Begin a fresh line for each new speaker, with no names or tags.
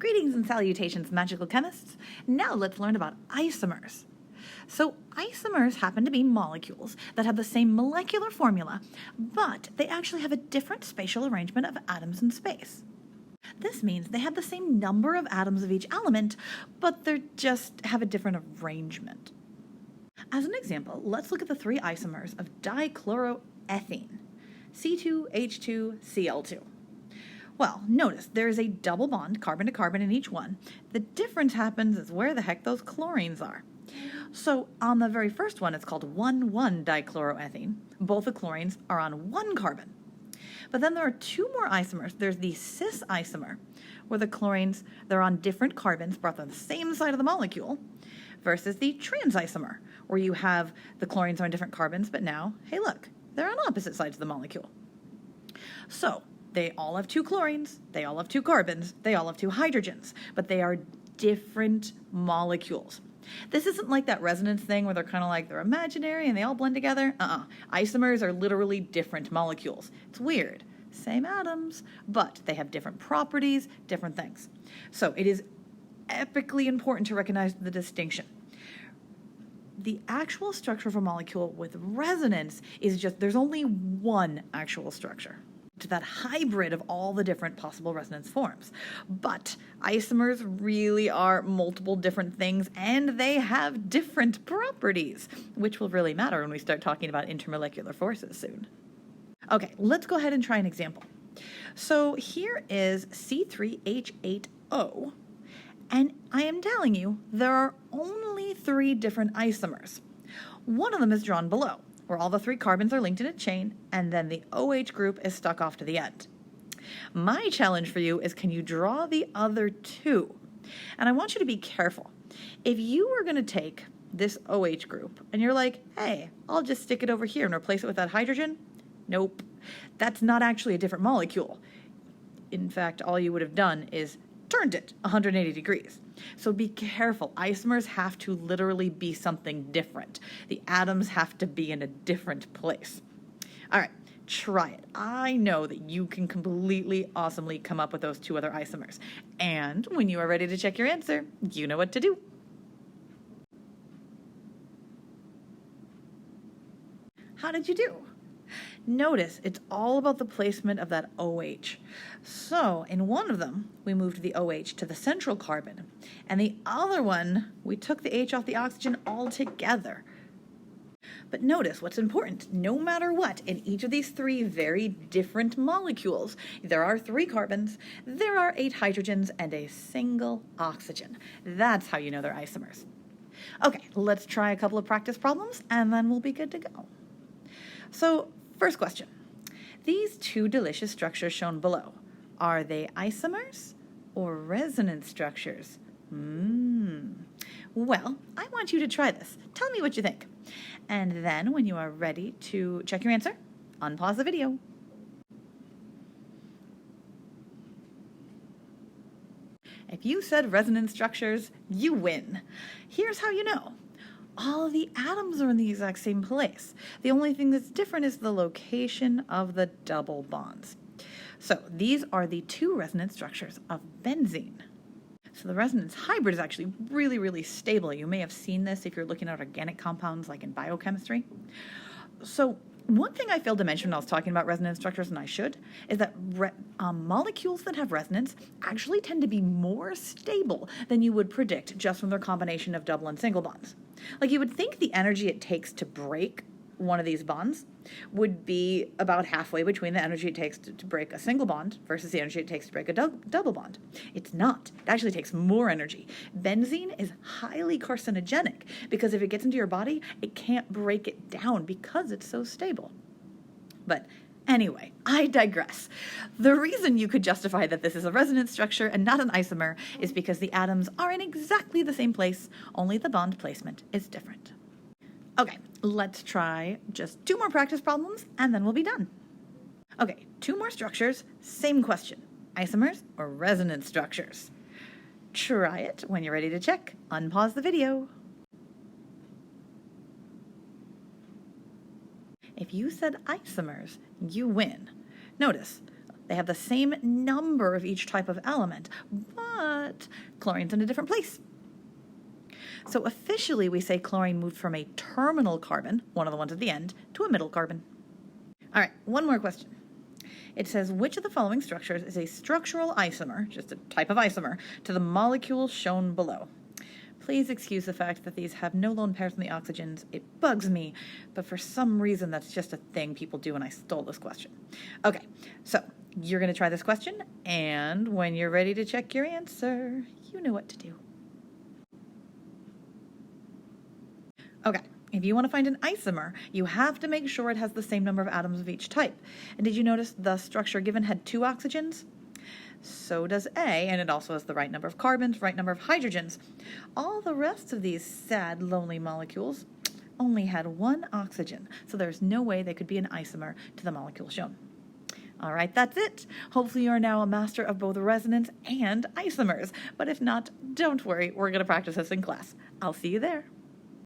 Greetings and salutations, magical chemists. Now let's learn about isomers. So isomers happen to be molecules that have the same molecular formula, but they actually have a different spatial arrangement of atoms in space. This means they have the same number of atoms of each element, but they just have a different arrangement. As an example, let's look at the three isomers of dichloroethene, C2H2Cl2. Well, notice there is a double bond, carbon to carbon, in each one. The difference happens is where the heck those chlorines are. So on the very first one, it's called 1,1-dichloroethene. Both the chlorines are on one carbon. But then there are two more isomers. There's the Cis Isomer, where the chlorines, they're on different carbons brought on the same side of the molecule, versus the trans isomer, where you have the chlorines are on different carbons, but now, hey look, they're on opposite sides of the molecule. So they all have two chlorines, they all have two carbons, they all have two hydrogens, but they are different molecules. This isn't like that resonance thing where they're kind of like they're imaginary and they all blend together. Isomers are literally different molecules. It's weird. Same atoms, but they have different properties, different things. So it is epically important to recognize the distinction. The actual structure of a molecule with resonance is just, there's only one actual structure. To that hybrid of all the different possible resonance forms. But isomers really are multiple different things, and they have different properties, which will really matter when we start talking about intermolecular forces soon. Okay, let's go ahead and try an example. So here is C3H8O, and I am telling you there are only three different isomers. One of them is drawn below, where all the three carbons are linked in a chain, and then the OH group is stuck off to the end. My challenge for you is, can you draw the other two? And I want you to be careful. If you were going to take this OH group and you're like, hey, I'll just stick it over here and replace it with that hydrogen, nope. That's not actually a different molecule. In fact, all you would have done is turned it 180 degrees. So be careful. Isomers have to literally be something different. The atoms have to be in a different place. All right, try it. I know that you can completely awesomely come up with those two other isomers. And when you are ready to check your answer, you know what to do. How did you do? Notice it's all about the placement of that OH. So in one of them, we moved the OH to the central carbon, and the other one, we took the H off the oxygen altogether. But notice what's important. No matter what, in each of these three very different molecules, there are three carbons, there are 8 hydrogens, and a single oxygen. That's how you know they're isomers. Okay, let's try a couple of practice problems, and then we'll be good to go. So, first question. These two delicious structures shown below, are they isomers or resonance structures? Well, I want you to try this. Tell me what you think. And then when you are ready to check your answer, unpause the video. If you said resonance structures, you win. Here's how you know. All of the atoms are in the exact same place. The only thing that's different is the location of the double bonds. So these are the two resonance structures of benzene. So the resonance hybrid is actually really, really stable. You may have seen this if you're looking at organic compounds like in biochemistry. So one thing I failed to mention when I was talking about resonance structures, and I should, is that molecules that have resonance actually tend to be more stable than you would predict just from their combination of double and single bonds. Like you would think the energy it takes to break one of these bonds would be about halfway between the energy it takes to break a single bond versus the energy it takes to break a double bond. It's not. It actually takes more energy. Benzene is highly carcinogenic because if it gets into your body, it can't break it down because it's so stable. But anyway, I digress. The reason you could justify that this is a resonance structure and not an isomer is because the atoms are in exactly the same place, only the bond placement is different. Okay, let's try just 2 more practice problems and then we'll be done. Okay, 2 more structures, same question. Isomers or resonance structures? Try it. When you're ready to check, unpause the video. If you said isomers, you win. Notice, They have the same number of each type of element, but chlorine's in a different place. So officially, we say chlorine moved from a terminal carbon, one of the ones at the end, to a middle carbon. All right, one more question. It says, which of the following structures is a structural isomer, just a type of isomer, to the molecule shown below? Please excuse the fact that these have no lone pairs in the oxygens. It bugs me, but for some reason that's just a thing people do, and I stole this question. Okay, so you're going to try this question, and when you're ready to check your answer, you know what to do. Okay, if you want to find an isomer, you have to make sure it has the same number of atoms of each type. And did you notice the structure given had 2 oxygens? So does A, and it also has the right number of carbons, right number of hydrogens. All the rest of these sad, lonely molecules only had 1 oxygen, so there's no way they could be an isomer to the molecule shown. All right, that's it. Hopefully you are now a master of both resonance and isomers, but if not, don't worry, we're going to practice this in class. I'll see you there.